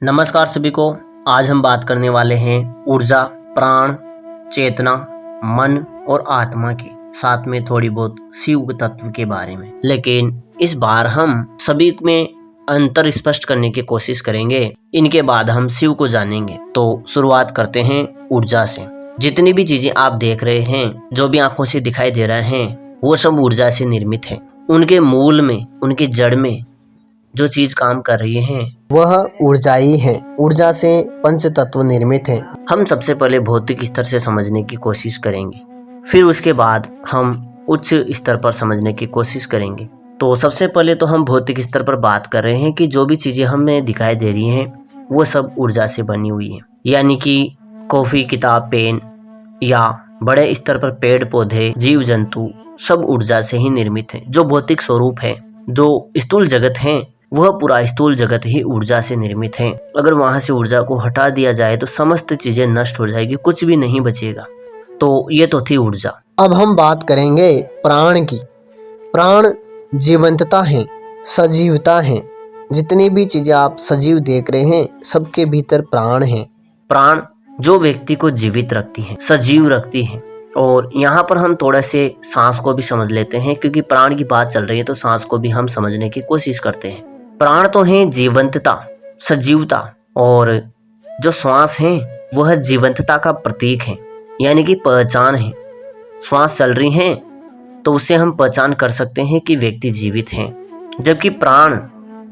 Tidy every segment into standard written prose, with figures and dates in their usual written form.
नमस्कार सभी को। आज हम बात करने वाले हैं ऊर्जा, प्राण, चेतना, मन और आत्मा के साथ में थोड़ी बहुत शिव तत्व के बारे में। लेकिन इस बार हम सभी में अंतर स्पष्ट करने की कोशिश करेंगे। इनके बाद हम शिव को जानेंगे। तो शुरुआत करते हैं ऊर्जा से। जितनी भी चीजें आप देख रहे हैं, जो भी आंखों से दिखाई दे रहे हैं, वो सब ऊर्जा से निर्मित है। उनके मूल में, उनकी जड़ में जो चीज काम कर रही है वह ऊर्जा ही है। ऊर्जा से पंच तत्व निर्मित है। हम सबसे पहले भौतिक स्तर से समझने की कोशिश करेंगे, फिर उसके बाद हम उच्च स्तर पर समझने की कोशिश करेंगे। तो सबसे पहले तो हम भौतिक स्तर पर बात कर रहे हैं कि जो भी चीजें हमें दिखाई दे रही हैं वो सब ऊर्जा से बनी हुई है। यानी कि कॉफी, किताब, पेन या बड़े स्तर पर पेड़ पौधे, जीव जंतु सब ऊर्जा से ही निर्मित है। जो भौतिक स्वरूप है, जो स्थूल जगत है, वह पूरा स्थूल जगत ही ऊर्जा से निर्मित है। अगर वहां से ऊर्जा को हटा दिया जाए तो समस्त चीजें नष्ट हो जाएगी, कुछ भी नहीं बचेगा। तो ये तो थी ऊर्जा। अब हम बात करेंगे प्राण की। प्राण जीवंतता है, सजीवता है। जितनी भी चीजें आप सजीव देख रहे हैं, सबके भीतर प्राण है। प्राण जो व्यक्ति को जीवित रखती है, सजीव रखती है। और यहाँ पर हम थोड़ा से सांस को भी समझ लेते हैं, क्योंकि प्राण की बात चल रही है तो सांस को भी हम समझने की कोशिश करते हैं। प्राण तो है जीवंतता, सजीवता, और जो श्वास है वह जीवंतता का प्रतीक है, यानी कि पहचान है। श्वास चल रही है तो उससे हम पहचान कर सकते हैं कि व्यक्ति जीवित है, जबकि प्राण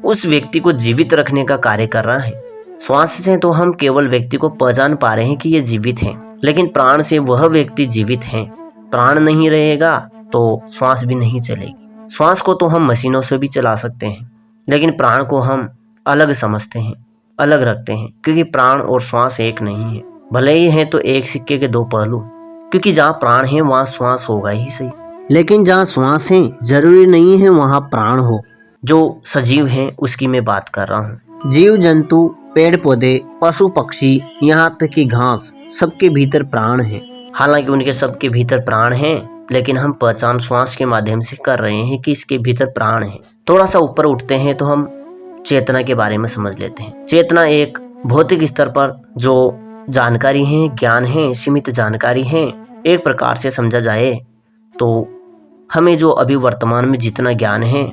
उस व्यक्ति को जीवित रखने का कार्य कर रहा है। श्वास से तो हम केवल व्यक्ति को पहचान पा रहे हैं कि ये जीवित है, लेकिन प्राण से वह व्यक्ति जीवित है। प्राण नहीं रहेगा तो श्वास भी नहीं चलेगी। श्वास को तो हम मशीनों से भी चला सकते हैं, लेकिन प्राण को हम अलग समझते हैं, अलग रखते हैं, क्योंकि प्राण और श्वास एक नहीं है। भले ही है तो एक सिक्के के दो पहलू, क्योंकि जहाँ प्राण है वहाँ श्वास होगा ही सही, लेकिन जहाँ श्वास है जरूरी नहीं है वहाँ प्राण हो। जो सजीव है उसकी मैं बात कर रहा हूँ। जीव जंतु, पेड़ पौधे, पशु पक्षी, यहाँ तक कि घास, सबके भीतर प्राण है। हालांकि उनके सबके भीतर प्राण है, लेकिन हम पहचान श्वास के माध्यम से कर रहे हैं कि इसके भीतर प्राण है। थोड़ा सा ऊपर उठते हैं तो हम चेतना के बारे में समझ लेते हैं। चेतना एक भौतिक स्तर पर जो जानकारी है, ज्ञान है, सीमित जानकारी है। एक प्रकार से समझा जाए तो हमें जो अभी वर्तमान में जितना ज्ञान है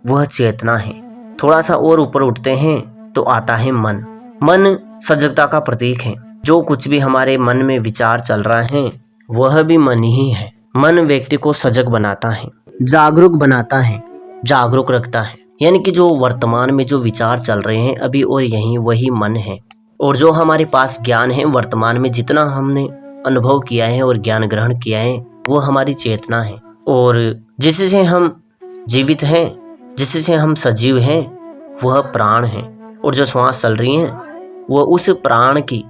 वह चेतना है। थोड़ा सा और ऊपर उठते हैं तो आता है मन। मन सजगता का प्रतीक है। जो कुछ भी हमारे मन में विचार चल रहा है वह भी मन ही है। मन व्यक्ति को सजग बनाता है, जागरूक बनाता है, जागरूक रखता है। यानी कि जो वर्तमान में जो विचार चल रहे हैं अभी और यहीं, वही मन है। और जो हमारे पास ज्ञान है, वर्तमान में जितना हमने अनुभव किया है और ज्ञान ग्रहण किया है, वो हमारी चेतना है। और जिससे हम जीवित हैं, जिससे हम सजीव हैं, वह प्राण है। और जो श्वास चल रही है वह उस प्राण की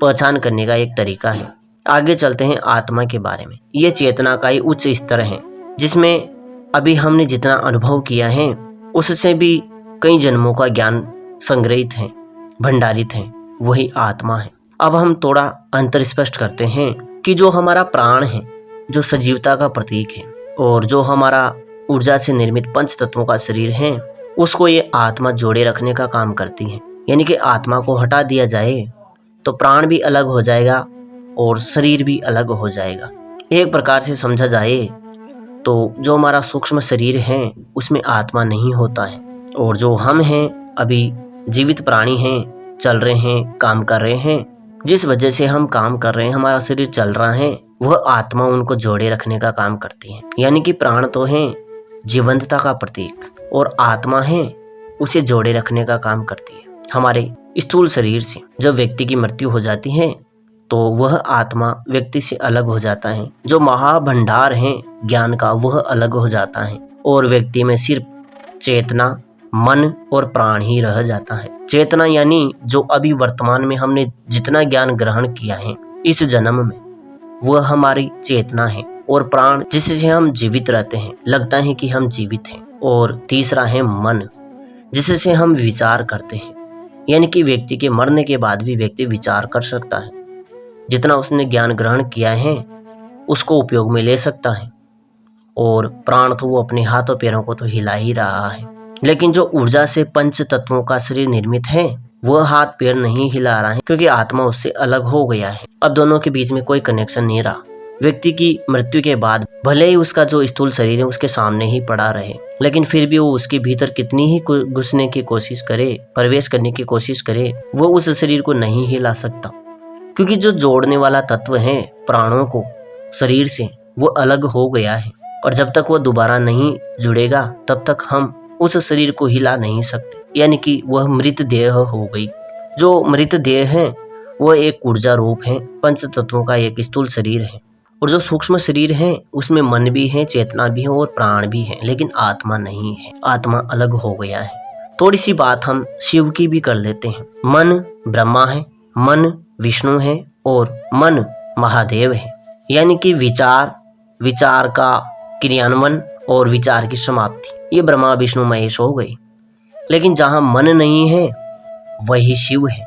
पहचान करने का एक तरीका है। आगे चलते हैं आत्मा के बारे में। ये चेतना का ही उच्च स्तर है, जिसमें अभी हमने जितना अनुभव किया है उससे भी कई जन्मों का ज्ञान संग्रहित है, भंडारित है, वही आत्मा है। अब हम थोड़ा अंतर स्पष्ट करते हैं कि जो हमारा प्राण है, जो सजीवता का प्रतीक है, और जो हमारा ऊर्जा से निर्मित पंच तत्वों का शरीर है, उसको ये आत्मा जोड़े रखने का काम करती है। यानी कि आत्मा को हटा दिया जाए तो प्राण भी अलग हो जाएगा और शरीर भी अलग हो जाएगा। एक प्रकार से समझा जाए तो जो हमारा सूक्ष्म शरीर है उसमें आत्मा नहीं होता है, और जो हम हैं अभी जीवित प्राणी हैं, चल रहे हैं, काम कर रहे हैं, जिस वजह से हम काम कर रहे हैं, हमारा शरीर चल रहा है, वह आत्मा उनको जोड़े रखने का काम करती है। यानी कि प्राण तो है जीवंतता का प्रतीक, और आत्मा है उसे जोड़े रखने का काम करती है। हमारे स्थूल शरीर से जब व्यक्ति की मृत्यु हो जाती है तो वह आत्मा व्यक्ति से अलग हो जाता है। जो महाभंडार है ज्ञान का वह अलग हो जाता है, और व्यक्ति में सिर्फ चेतना, मन और प्राण ही रह जाता है। चेतना यानी जो अभी वर्तमान में हमने जितना ज्ञान ग्रहण किया है इस जन्म में, वह हमारी चेतना है। और प्राण जिससे हम जीवित रहते हैं, लगता है कि हम जीवित हैं। और तीसरा है मन, जिससे हम विचार करते हैं। यानी कि व्यक्ति के मरने के बाद भी व्यक्ति विचार कर सकता है, जितना उसने ज्ञान ग्रहण किया है उसको उपयोग में ले सकता है। और प्राण तो वो अपने हाथों पैरों को तो हिला ही रहा है। लेकिन जो ऊर्जा से पंच तत्वों का शरीर निर्मित है वह हाथ पैर नहीं हिला रहा है क्योंकि आत्मा उससे अलग हो गया है। अब दोनों के बीच में कोई कनेक्शन नहीं रहा। व्यक्ति की मृत्यु के बाद भले ही उसका जो स्थूल शरीर है उसके सामने ही पड़ा रहे, लेकिन फिर भी वो उसके भीतर कितनी ही घुसने की कोशिश करे, प्रवेश करने की कोशिश करे, वो उस शरीर को नहीं हिला सकता, क्योंकि जो जोड़ने वाला तत्व है प्राणों को शरीर से वो अलग हो गया है। और जब तक वो दोबारा नहीं जुड़ेगा तब तक हम उस शरीर को हिला नहीं सकते, यानी कि वह मृत देह हो गई। जो मृत देह है वह एक ऊर्जा रूप है, पंच तत्वों का एक स्थूल शरीर है। और जो सूक्ष्म शरीर है उसमें मन भी है, चेतना भी है और प्राण भी है, लेकिन आत्मा नहीं है। आत्मा अलग हो गया है। थोड़ी सी बात हम शिव की भी कर लेते हैं। मन ब्रह्मा है, मन विष्णु है और मन महादेव है, यानी कि विचार का क्रियान्वयन और विचार की समाप्ति, ये ब्रह्मा विष्णु महेश हो गई। लेकिन जहाँ मन नहीं है वही शिव है,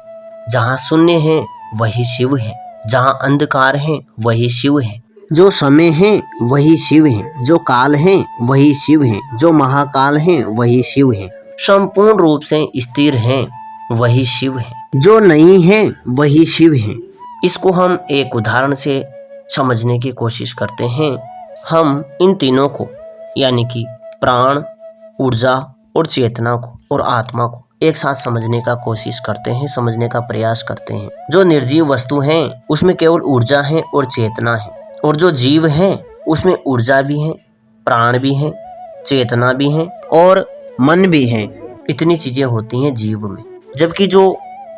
जहाँ शून्य है वही शिव है, जहाँ अंधकार है वही शिव है, जो समय है वही शिव है, जो काल है वही शिव है, जो महाकाल है वही शिव है, संपूर्ण रूप से स्थिर है वही शिव है, जो नहीं है वही शिव है। इसको हम एक उदाहरण से समझने की कोशिश करते हैं। हम इन तीनों को यानी कि प्राण, ऊर्जा और चेतना को और आत्मा को एक साथ समझने का कोशिश करते हैं, समझने का प्रयास करते हैं। जो निर्जीव वस्तु हैं उसमें केवल ऊर्जा है और चेतना है, और जो जीव है उसमें ऊर्जा भी है, प्राण भी है, चेतना भी है और मन भी है। इतनी चीजें होती हैं जीव में। जबकि जो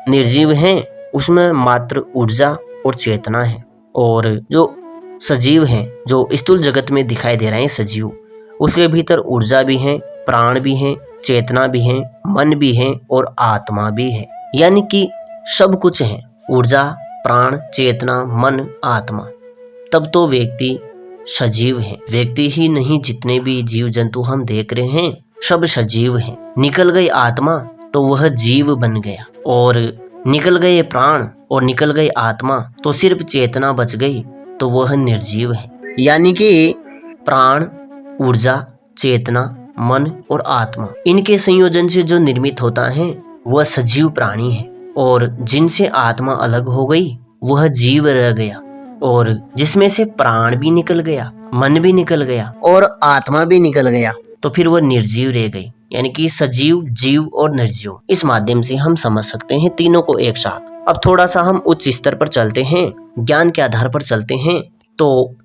निर्जीव हैं उसमें मात्र ऊर्जा और चेतना है, और जो सजीव हैं, जो स्थूल जगत में दिखाई दे रहे हैं सजीव, उसके भीतर ऊर्जा भी है, प्राण भी है, चेतना भी है, मन भी है और आत्मा भी है, यानी कि सब कुछ है। ऊर्जा, प्राण, चेतना, मन, आत्मा। तब तो व्यक्ति सजीव है। व्यक्ति ही नहीं, जितने भी जीव जंतु हम देख रहे हैं सब सजीव हैं। निकल गई आत्मा तो वह जीव बन गया, और निकल गए प्राण और निकल गई आत्मा तो सिर्फ चेतना बच गई, तो वह निर्जीव है। यानी कि प्राण, ऊर्जा, चेतना, मन और आत्मा, इनके संयोजन से जो निर्मित होता है वह सजीव प्राणी है, और जिनसे आत्मा अलग हो गई वह जीव रह गया, और जिसमें से प्राण भी निकल गया, मन भी निकल गया और आत्मा भी निकल गया, तो फिर वह निर्जीव रह गई। यानी कि सजीव, जीव और निर्जीव, इस माध्यम से हम समझ सकते हैं तीनों को एक साथ। अब थोड़ा सा हम उच्च स्तर पर चलते हैं, ज्ञान के आधार पर चलते हैं। तो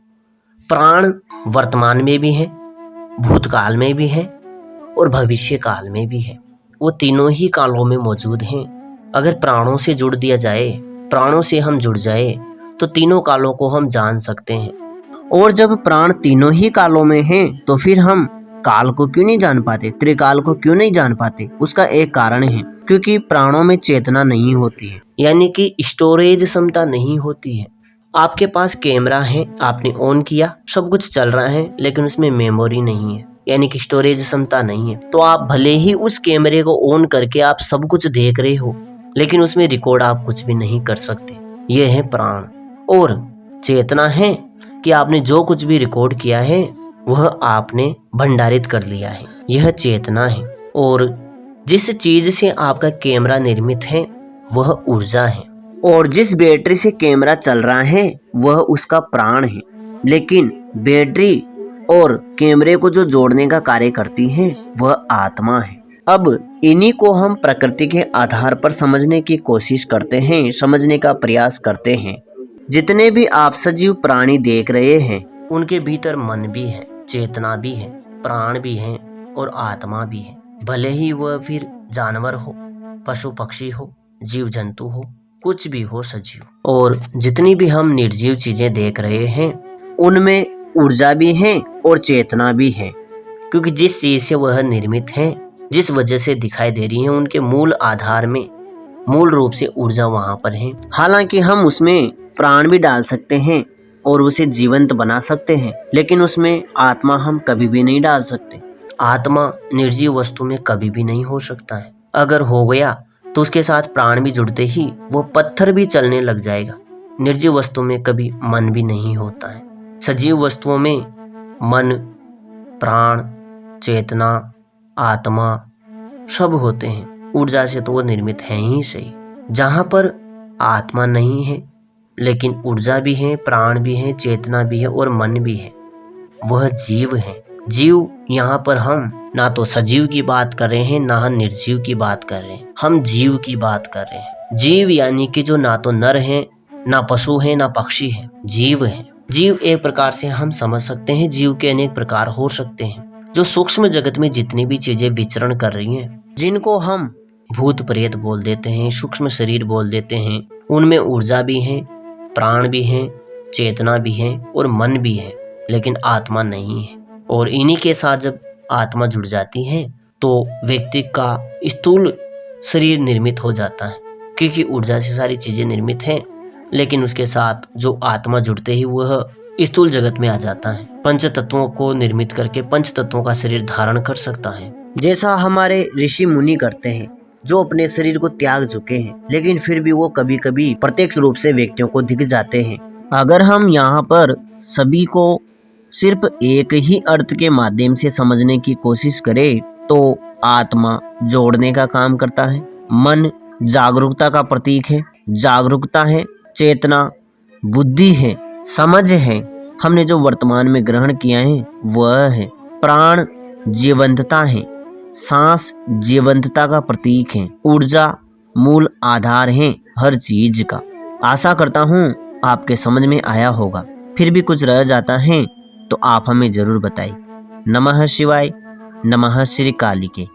प्राण वर्तमान में भी है, भूतकाल में भी है और भविष्य काल में भी है। वो तीनों ही कालों में मौजूद हैं। अगर प्राणों से जुड़ दिया जाए, प्राणों से हम जुड़ जाए तो तीनों कालों को हम जान सकते हैं। और जब प्राण तीनों ही कालों में हैं तो फिर हम काल को क्यों नहीं जान पाते, त्रिकाल को क्यों नहीं जान पाते? उसका एक कारण है, क्योंकि प्राणों में चेतना नहीं होती है, यानी कि स्टोरेज क्षमता नहीं होती है। आपके पास कैमरा है, आपने ऑन किया, सब कुछ चल रहा है, लेकिन उसमें मेमोरी नहीं है, यानी कि स्टोरेज क्षमता नहीं है। तो आप भले ही उस कैमरे को ऑन करके आप सब कुछ देख रहे हो, लेकिन उसमें रिकॉर्ड आप कुछ भी नहीं कर सकते। यह है प्राण। और चेतना है कि आपने जो कुछ भी रिकॉर्ड किया है वह आपने भंडारित कर लिया है, यह चेतना है। और जिस चीज से आपका कैमरा निर्मित है वह ऊर्जा है, और जिस बैटरी से कैमरा चल रहा है वह उसका प्राण है। लेकिन बैटरी और कैमरे को जो जोड़ने का कार्य करती है वह आत्मा है। अब इन्हीं को हम प्रकृति के आधार पर समझने की कोशिश करते हैं, समझने का प्रयास करते हैं। जितने भी आप सजीव प्राणी देख रहे हैं उनके भीतर मन भी है, चेतना भी है, प्राण भी है और आत्मा भी है। भले ही वह फिर जानवर हो, पशु पक्षी हो, जीव जंतु हो, कुछ भी हो सजीव। और जितनी भी हम निर्जीव चीजें देख रहे हैं उनमें ऊर्जा भी है और चेतना भी है, क्योंकि जिस चीज से वह निर्मित है, जिस वजह से दिखाई दे रही है, उनके मूल आधार में मूल रूप से ऊर्जा वहां पर है। हालांकि हम उसमें प्राण भी डाल सकते हैं और उसे जीवंत बना सकते हैं, लेकिन उसमें आत्मा हम कभी भी नहीं डाल सकते। आत्मा निर्जीव वस्तु में कभी भी नहीं हो सकता है। अगर हो गया तो उसके साथ प्राण भी जुड़ते ही वो पत्थर भी चलने लग जाएगा। निर्जीव वस्तु में कभी मन भी नहीं होता है। सजीव वस्तुओं में मन, प्राण, चेतना, आत्मा सब होते हैं, ऊर्जा से तो वो निर्मित है ही सही। जहाँ पर आत्मा नहीं है लेकिन ऊर्जा भी है, प्राण भी है, चेतना भी है और मन भी है, वह जीव है। जीव यहाँ पर हम ना तो सजीव की बात कर रहे हैं ना हम निर्जीव की बात कर रहे हैं, हम जीव की बात कर रहे हैं। जीव यानी कि जो ना तो नर है, ना पशु है, ना पक्षी है, जीव है। जीव एक प्रकार से हम समझ सकते हैं, जीव के अनेक प्रकार हो सकते हैं। जो सूक्ष्म जगत में जितनी भी चीजें विचरण कर रही हैं, जिनको हम भूत प्रेत बोल देते हैं, सूक्ष्म शरीर बोल देते हैं, उनमें ऊर्जा भी है, प्राण भी है, चेतना भी है और मन भी है, लेकिन आत्मा नहीं है। और इन्हीं के साथ जब आत्मा जुड़ जाती है तो व्यक्ति का स्थूल शरीर निर्मित हो जाता है, क्योंकि ऊर्जा से सारी चीजें निर्मित हैं। लेकिन उसके साथ जो आत्मा जुड़ते ही वह स्थूल जगत में आ जाता है, पंच तत्वों को निर्मित करके पंच तत्वों का शरीर धारण कर सकता है। जैसा हमारे ऋषि मुनि करते हैं, जो अपने शरीर को त्याग चुके हैं, लेकिन फिर भी वो कभी कभी प्रत्यक्ष रूप से व्यक्तियों को दिख जाते हैं। अगर हम यहाँ पर सभी को सिर्फ एक ही अर्थ के माध्यम से समझने की कोशिश करें तो आत्मा जोड़ने का काम करता है, मन जागरूकता का प्रतीक है, जागरूकता है, चेतना बुद्धि है, समझ है, हमने जो वर्तमान में ग्रहण किया है वह है, प्राण जीवंतता है, सांस जीवंतता का प्रतीक है, ऊर्जा मूल आधार है हर चीज का। आशा करता हूँ आपके समझ में आया होगा। फिर भी कुछ रह जाता है तो आप हमें जरूर बताइए। नमः शिवाय, नमः श्री काली के।